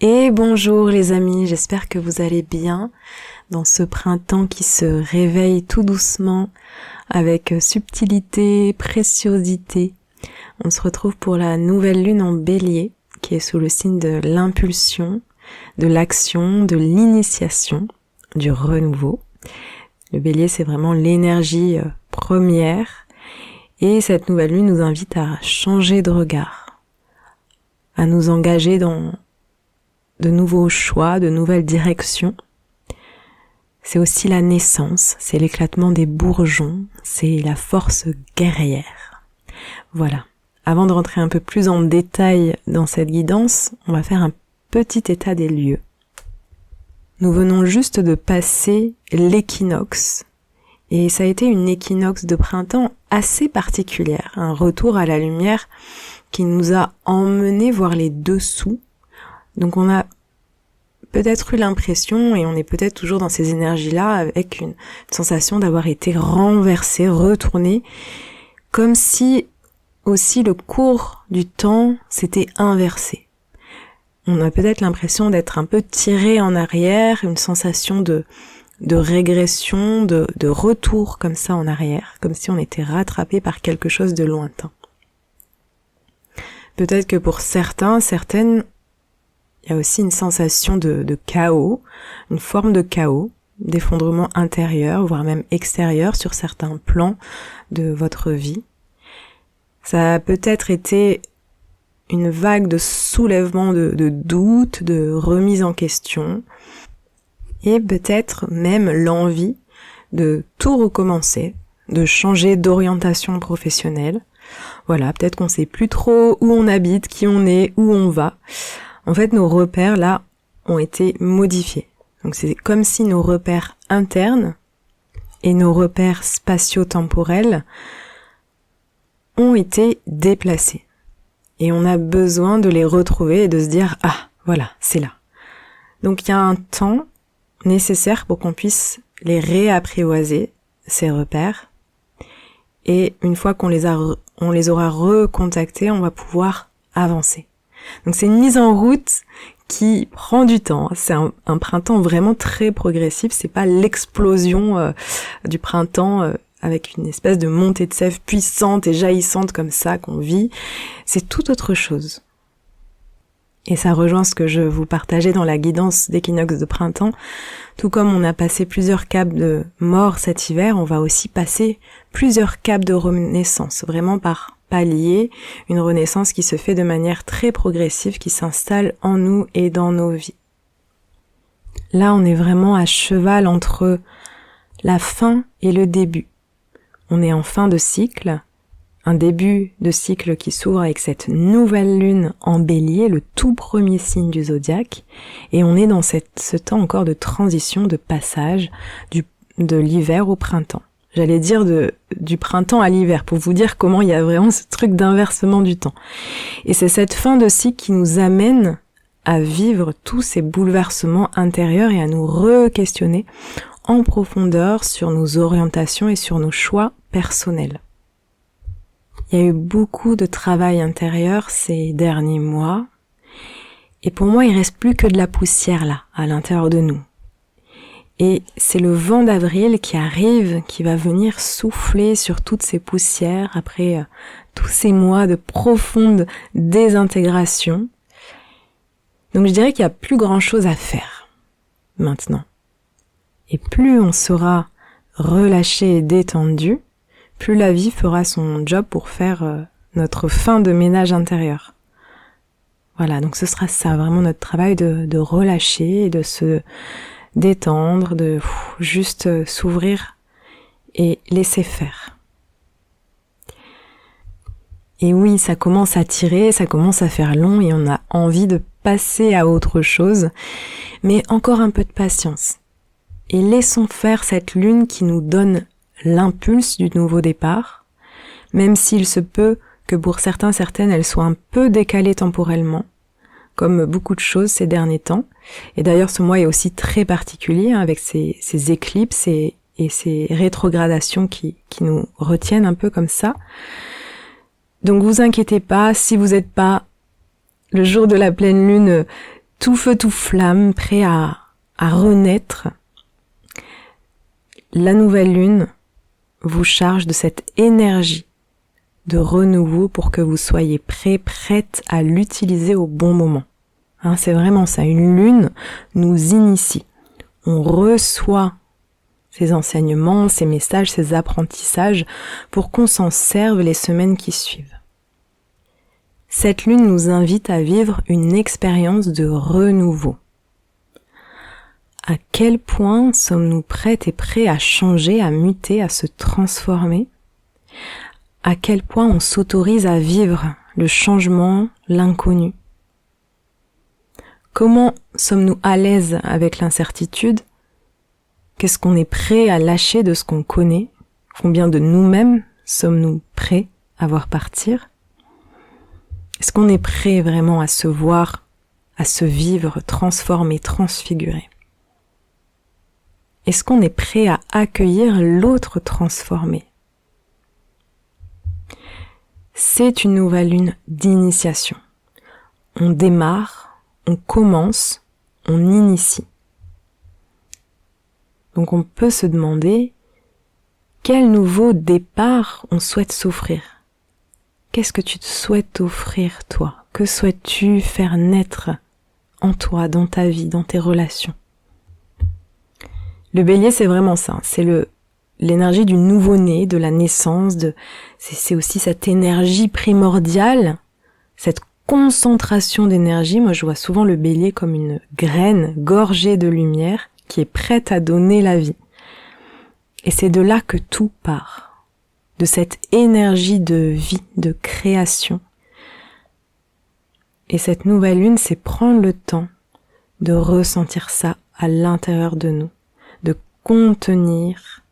Et bonjour les amis, j'espère que vous allez bien dans ce printemps qui se réveille tout doucement avec subtilité, préciosité. On se retrouve pour la nouvelle lune en Bélier qui est sous le signe de l'impulsion, de l'action, de l'initiation, du renouveau. Le Bélier, c'est vraiment l'énergie première et cette nouvelle lune nous invite à changer de regard, à nous engager dans de nouveaux choix, de nouvelles directions. C'est aussi la naissance, c'est l'éclatement des bourgeons, c'est la force guerrière. Voilà. Avant de rentrer un peu plus en détail dans cette guidance, on va faire un petit état des lieux. Nous venons juste de passer l'équinoxe, et ça a été une équinoxe de printemps assez particulière, un retour à la lumière qui nous a emmenés voir les dessous. Donc on a peut-être eu l'impression, et on est peut-être toujours dans ces énergies-là, avec une sensation d'avoir été renversé, retourné, comme si aussi le cours du temps s'était inversé. On a peut-être l'impression d'être un peu tiré en arrière, une sensation de régression, de retour comme ça en arrière, comme si on était rattrapé par quelque chose de lointain. Peut-être que pour certaines, il y a aussi une sensation de chaos, une forme de chaos, d'effondrement intérieur, voire même extérieur sur certains plans de votre vie. Ça a peut-être été une vague de soulèvement de doutes, de remise en question, et peut-être même l'envie de tout recommencer, de changer d'orientation professionnelle. Voilà, peut-être qu'on sait plus trop où on habite, qui on est, où on va. En fait, nos repères, là, ont été modifiés. Donc c'est comme si nos repères internes et nos repères spatio-temporels ont été déplacés. Et on a besoin de les retrouver et de se dire « Ah, voilà, c'est là ». Donc il y a un temps nécessaire pour qu'on puisse les réapprivoiser, ces repères. Et une fois qu'on les aura recontactés, on va pouvoir avancer. Donc c'est une mise en route qui prend du temps. C'est un printemps vraiment très progressif. C'est pas l'explosion du printemps avec une espèce de montée de sève puissante et jaillissante comme ça qu'on vit. C'est tout autre chose. Et ça rejoint ce que je vous partageais dans la guidance d'équinoxe de printemps. Tout comme on a passé plusieurs caps de mort cet hiver, on va aussi passer plusieurs caps de renaissance, vraiment par palier, une renaissance qui se fait de manière très progressive, qui s'installe en nous et dans nos vies. Là, on est vraiment à cheval entre la fin et le début. On est en fin de cycle, un début de cycle qui s'ouvre avec cette nouvelle lune en Bélier, le tout premier signe du zodiaque, et on est dans ce temps encore de transition, de passage de l'hiver au printemps. J'allais dire du printemps à l'hiver, pour vous dire comment il y a vraiment ce truc d'inversement du temps. Et c'est cette fin de cycle qui nous amène à vivre tous ces bouleversements intérieurs et à nous re-questionner en profondeur sur nos orientations et sur nos choix personnels. Il y a eu beaucoup de travail intérieur ces derniers mois, et pour moi, il reste plus que de la poussière là, à l'intérieur de nous. Et c'est le vent d'avril qui arrive, qui va venir souffler sur toutes ces poussières après tous ces mois de profonde désintégration. Donc je dirais qu'il n'y a plus grand chose à faire maintenant. Et plus on sera relâché et détendu, plus la vie fera son job pour faire notre fin de ménage intérieur. Voilà, donc ce sera ça, vraiment notre travail de relâcher et de se détendre, de juste s'ouvrir et laisser faire. Et oui, ça commence à tirer, ça commence à faire long et on a envie de passer à autre chose, mais encore un peu de patience. Et laissons faire cette lune qui nous donne l'impulse du nouveau départ, même s'il se peut que pour certaines, elle soit un peu décalée temporellement, comme beaucoup de choses ces derniers temps. Et d'ailleurs, ce mois est aussi très particulier, avec ces éclipses et ces rétrogradations qui nous retiennent un peu comme ça. Donc vous inquiétez pas, si vous n'êtes pas le jour de la pleine lune tout feu, tout flamme, prêt à renaître, la nouvelle lune vous charge de cette énergie de renouveau pour que vous soyez prête à l'utiliser au bon moment. C'est vraiment ça, une lune nous initie. On reçoit ces enseignements, ces messages, ces apprentissages pour qu'on s'en serve les semaines qui suivent. Cette lune nous invite à vivre une expérience de renouveau. À quel point sommes-nous prêtes et prêts à changer, à muter, à se transformer? À quel point on s'autorise à vivre le changement, l'inconnu? Comment sommes-nous à l'aise avec l'incertitude? Qu'est-ce qu'on est prêt à lâcher de ce qu'on connaît? Combien de nous-mêmes sommes-nous prêts à voir partir? Est-ce qu'on est prêt vraiment à se voir, à se vivre, transformer, transfigurer? Est-ce qu'on est prêt à accueillir l'autre transformé? C'est une nouvelle lune d'initiation. On démarre, on commence, on initie. Donc on peut se demander quel nouveau départ on souhaite s'offrir. Qu'est-ce que tu te souhaites offrir, toi? Que souhaites-tu faire naître en toi, dans ta vie, dans tes relations? Le bélier, c'est vraiment ça. C'est l'énergie du nouveau-né, de la naissance. C'est aussi cette énergie primordiale, cette concentration d'énergie. Moi, je vois souvent le bélier comme une graine gorgée de lumière qui est prête à donner la vie. Et c'est de là que tout part. De cette énergie de vie, de création. Et cette nouvelle lune, c'est prendre le temps de ressentir ça à l'intérieur de nous, de contenir,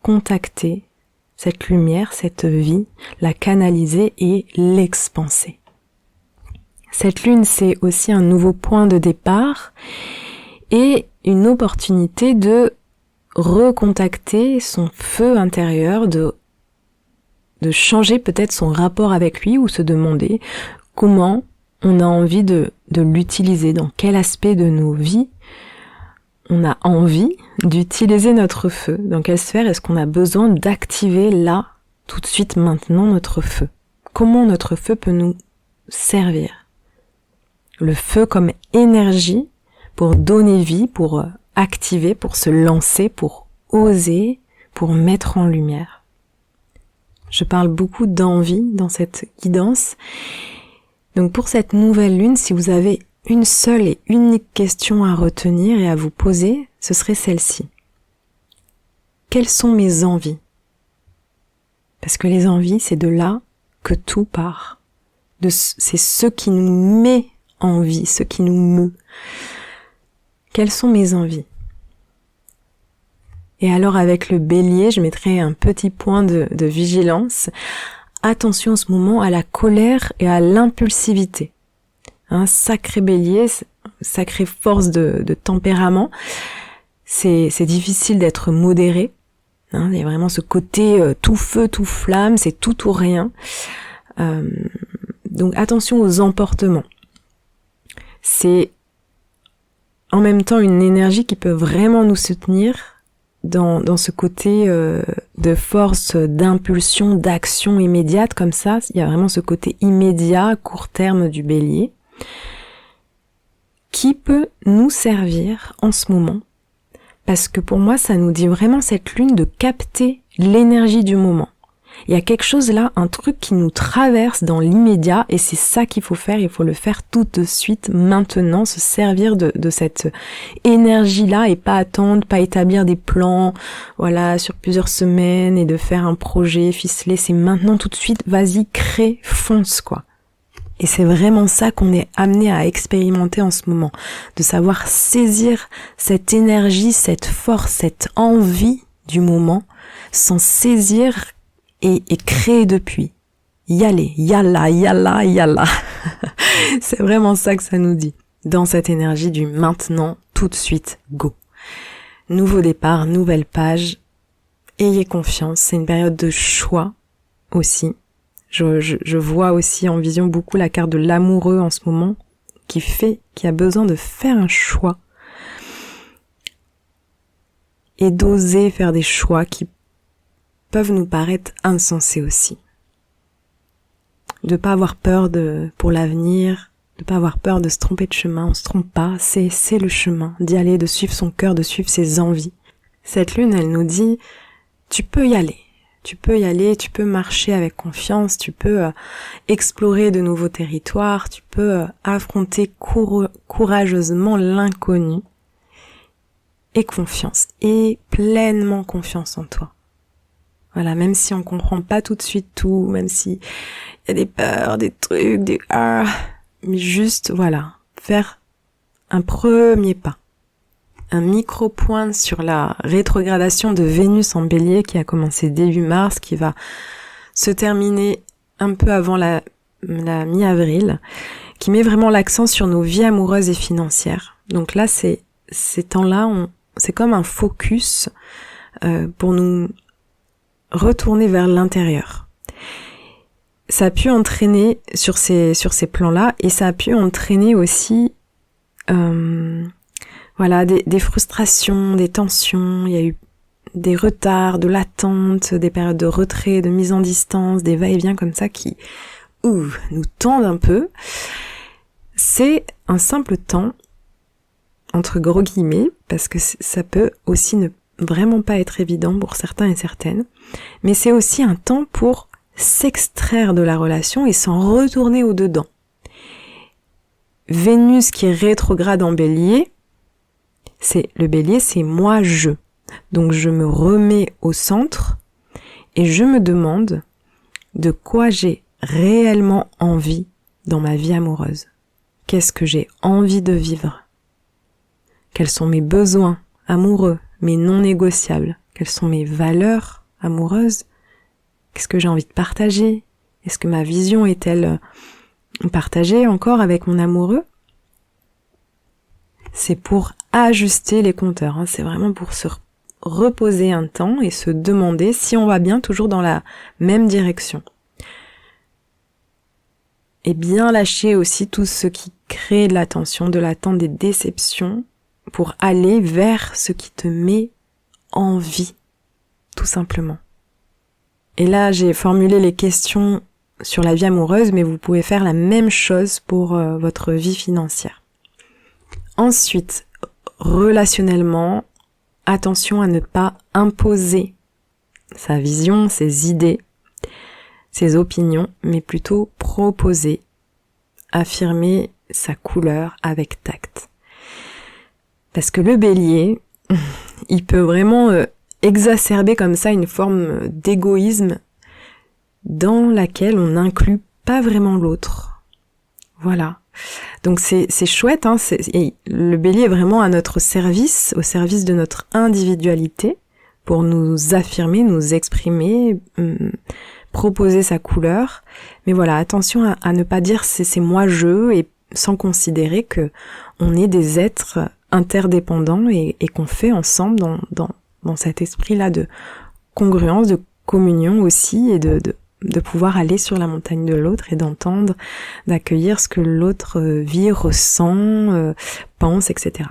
contacter cette lumière, cette vie, la canaliser et l'expanser. Cette lune, c'est aussi un nouveau point de départ et une opportunité de recontacter son feu intérieur, de changer peut-être son rapport avec lui ou se demander comment on a envie de l'utiliser, dans quel aspect de nos vies on a envie d'utiliser notre feu, dans quelle sphère est-ce qu'on a besoin d'activer là, tout de suite, maintenant, notre feu. Comment notre feu peut nous servir? Le feu comme énergie pour donner vie, pour activer, pour se lancer, pour oser, pour mettre en lumière. Je parle beaucoup d'envie dans cette guidance. Donc pour cette nouvelle lune, si vous avez une seule et unique question à retenir et à vous poser, ce serait celle-ci. Quelles sont mes envies? Parce que les envies, c'est de là que tout part. C'est ce qui nous met en vie, ce qui nous meut. Quelles sont mes envies? Et alors avec le bélier, je mettrai un petit point de vigilance. Attention en ce moment à la colère et à l'impulsivité. Un sacré bélier, sacrée force de tempérament. C'est difficile d'être modéré. Il y a vraiment ce côté tout feu, tout flamme, c'est tout ou rien. Donc attention aux emportements. C'est en même temps une énergie qui peut vraiment nous soutenir dans ce côté de force, d'impulsion, d'action immédiate comme ça. Il y a vraiment ce côté immédiat, court terme du bélier, qui peut nous servir en ce moment. Parce que pour moi, ça nous dit vraiment cette lune de capter l'énergie du moment. Il y a quelque chose là, un truc qui nous traverse dans l'immédiat et c'est ça qu'il faut faire, il faut le faire tout de suite, maintenant, se servir de cette énergie-là et pas attendre, pas établir des plans, voilà, sur plusieurs semaines et de faire un projet ficelé, c'est maintenant tout de suite, vas-y, crée, fonce, quoi. Et c'est vraiment ça qu'on est amené à expérimenter en ce moment, de savoir saisir cette énergie, cette force, cette envie du moment, s'en saisir et créer depuis. Y aller, yalla, yalla, yalla. C'est vraiment ça que ça nous dit. Dans cette énergie du maintenant, tout de suite, go. Nouveau départ, nouvelle page. Ayez confiance, c'est une période de choix aussi. Je vois aussi en vision beaucoup la carte de l'amoureux en ce moment, qui a besoin de faire un choix et d'oser faire des choix qui peuvent nous paraître insensés aussi. De pas avoir peur pour l'avenir, de pas avoir peur de se tromper de chemin, on se trompe pas, c'est le chemin, d'y aller, de suivre son cœur, de suivre ses envies. Cette lune, elle nous dit, tu peux y aller, tu peux marcher avec confiance, tu peux explorer de nouveaux territoires, tu peux affronter courageusement l'inconnu. Et confiance, et pleinement confiance en toi. Voilà, même si on comprend pas tout de suite tout, même si il y a des peurs, des trucs, mais juste, voilà, faire un premier pas. Un micro-point sur la rétrogradation de Vénus en Bélier qui a commencé début mars, qui va se terminer un peu avant la mi-avril, qui met vraiment l'accent sur nos vies amoureuses et financières. Donc là, ces temps-là, c'est comme un focus pour nous retourner vers l'intérieur. Ça a pu entraîner sur ces plans-là, et ça a pu entraîner aussi des frustrations, des tensions. Il y a eu des retards, de l'attente, des périodes de retrait, de mise en distance, des va-et-vient comme ça qui nous tendent un peu. C'est un simple temps, entre gros guillemets, parce que ça peut aussi ne vraiment pas être évident pour certains et certaines, mais c'est aussi un temps pour s'extraire de la relation et s'en retourner au dedans. Vénus qui rétrograde en Bélier, le Bélier, c'est moi-je. Donc je me remets au centre et je me demande de quoi j'ai réellement envie dans ma vie amoureuse. Qu'est-ce que j'ai envie de vivre ? Quels sont mes besoins amoureux, mes non négociables? Quelles sont mes valeurs amoureuses? Qu'est-ce que j'ai envie de partager? Est-ce que ma vision est-elle partagée encore avec mon amoureux? C'est pour ajuster les compteurs, c'est vraiment pour se reposer un temps et se demander si on va bien toujours dans la même direction. Et bien lâcher aussi tout ce qui crée de la tension, de l'attente, des déceptions, pour aller vers ce qui te met en vie, tout simplement. Et là, j'ai formulé les questions sur la vie amoureuse, mais vous pouvez faire la même chose pour votre vie financière. Ensuite, relationnellement, attention à ne pas imposer sa vision, ses idées, ses opinions, mais plutôt proposer, affirmer sa couleur avec tact. Parce que le Bélier, il peut vraiment exacerber comme ça une forme d'égoïsme dans laquelle on n'inclut pas vraiment l'autre. Voilà. Donc c'est chouette, et le Bélier est vraiment à notre service, au service de notre individualité, pour nous affirmer, nous exprimer, proposer sa couleur. Mais voilà, attention à ne pas dire c'est moi-je, et sans considérer que on est des êtres interdépendants et qu'on fait ensemble dans cet esprit-là de congruence, de communion aussi, et de pouvoir aller sur la montagne de l'autre et d'entendre, d'accueillir ce que l'autre vit, ressent, pense, etc.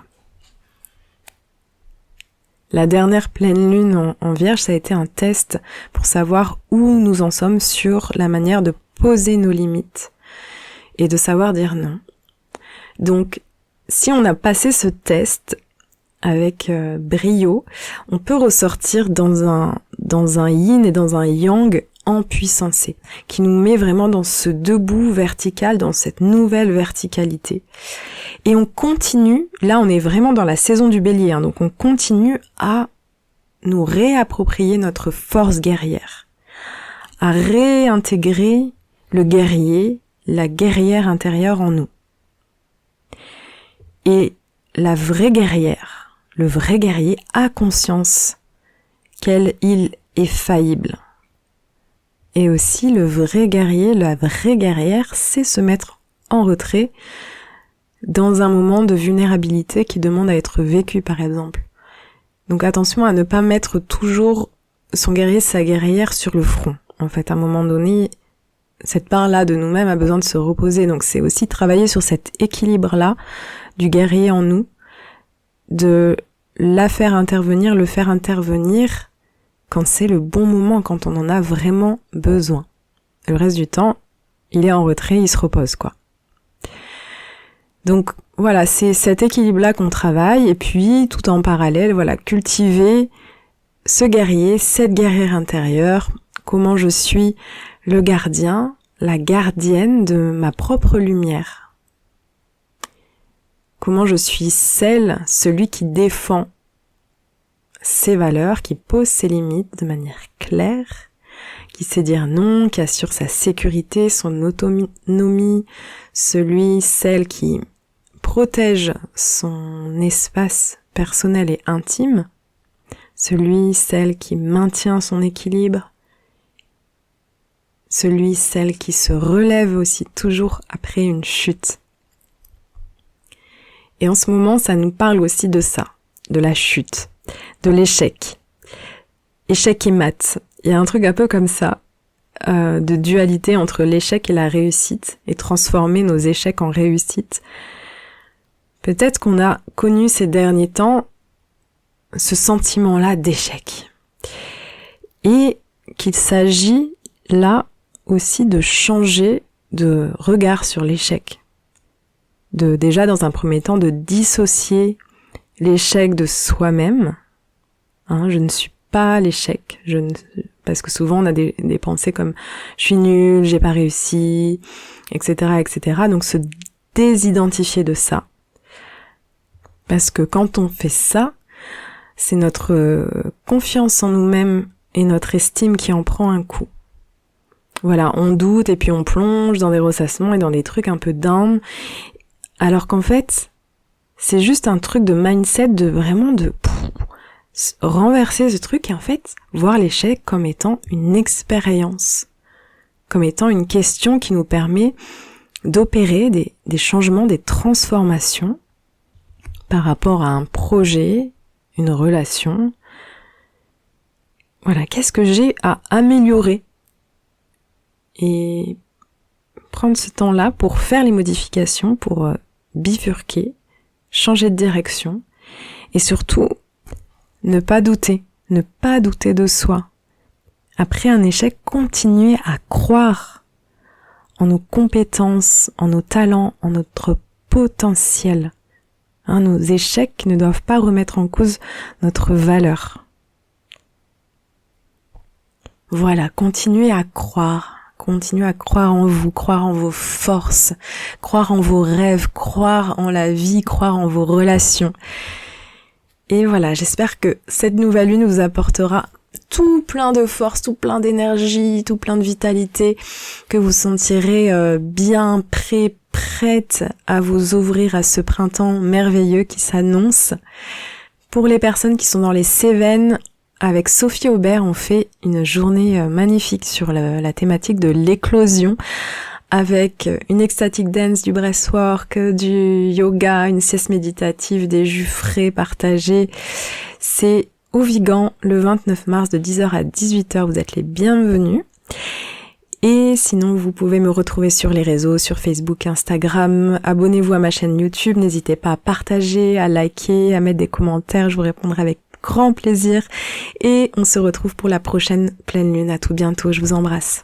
La dernière pleine lune en Vierge, ça a été un test pour savoir où nous en sommes sur la manière de poser nos limites et de savoir dire non. Donc, si on a passé ce test avec brio, on peut ressortir dans un yin et dans un yang empuissancé, qui nous met vraiment dans ce debout vertical, dans cette nouvelle verticalité. Et on continue, là on est vraiment dans la saison du Bélier, donc on continue à nous réapproprier notre force guerrière, à réintégrer le guerrier, la guerrière intérieure en nous. Et la vraie guerrière, le vrai guerrier a conscience qu'il est faillible. Et aussi le vrai guerrier, la vraie guerrière, sait se mettre en retrait dans un moment de vulnérabilité qui demande à être vécu, par exemple. Donc attention à ne pas mettre toujours son guerrier, sa guerrière sur le front. En fait, à un moment donné, cette part-là de nous-mêmes a besoin de se reposer. Donc c'est aussi travailler sur cet équilibre-là du guerrier en nous, de le faire intervenir quand c'est le bon moment, quand on en a vraiment besoin. Le reste du temps, il est en retrait, il se repose, quoi. Donc voilà, c'est cet équilibre-là qu'on travaille, et puis tout en parallèle, voilà, cultiver ce guerrier, cette guerrière intérieure, comment je suis le gardien, la gardienne de ma propre lumière. Comment je suis celui qui défend ses valeurs, qui pose ses limites de manière claire, qui sait dire non, qui assure sa sécurité, son autonomie, celle qui protège son espace personnel et intime, celle qui maintient son équilibre, celle qui se relève aussi toujours après une chute. Et en ce moment, ça nous parle aussi de ça, de la chute, de l'échec. Échec et mat. Il y a un truc un peu comme ça, de dualité entre l'échec et la réussite, et transformer nos échecs en réussite. Peut-être qu'on a connu ces derniers temps ce sentiment-là d'échec. Et qu'il s'agit là aussi de changer de regard sur l'échec. Déjà dans un premier temps de dissocier l'échec de soi-même. Je ne suis pas l'échec. Parce que souvent on a des pensées comme je suis nulle, j'ai pas réussi, etc., etc. Donc se désidentifier de ça. Parce que quand on fait ça, c'est notre confiance en nous-mêmes et notre estime qui en prend un coup. Voilà, on doute et puis on plonge dans des ressassements et dans des trucs un peu down. Alors qu'en fait, c'est juste un truc de mindset, de vraiment renverser ce truc et en fait, voir l'échec comme étant une expérience, comme étant une question qui nous permet d'opérer des changements, des transformations par rapport à un projet, une relation. Voilà, qu'est-ce que j'ai à améliorer? Et prendre ce temps-là pour faire les modifications, pour bifurquer, changer de direction, et surtout, ne pas douter de soi. Après un échec, continuer à croire en nos compétences, en nos talents, en notre potentiel. Nos échecs ne doivent pas remettre en cause notre valeur. Voilà, continuez à croire en vous, croire en vos forces, croire en vos rêves, croire en la vie, croire en vos relations. Et voilà, j'espère que cette nouvelle lune vous apportera tout plein de force, tout plein d'énergie, tout plein de vitalité, que vous sentirez bien prête à vous ouvrir à ce printemps merveilleux qui s'annonce. Pour les personnes qui sont dans les Cévennes, avec Sophie Aubert, on fait une journée magnifique sur la thématique de l'éclosion, avec une ecstatic dance, du breathwork, du yoga, une sieste méditative, des jus frais partagés. C'est au Vigan, le 29 mars de 10h à 18h, vous êtes les bienvenus. Et sinon, vous pouvez me retrouver sur les réseaux, sur Facebook, Instagram. Abonnez-vous à ma chaîne YouTube, n'hésitez pas à partager, à liker, à mettre des commentaires, je vous répondrai avec grand plaisir. Et on se retrouve pour la prochaine pleine lune. À tout bientôt, je vous embrasse.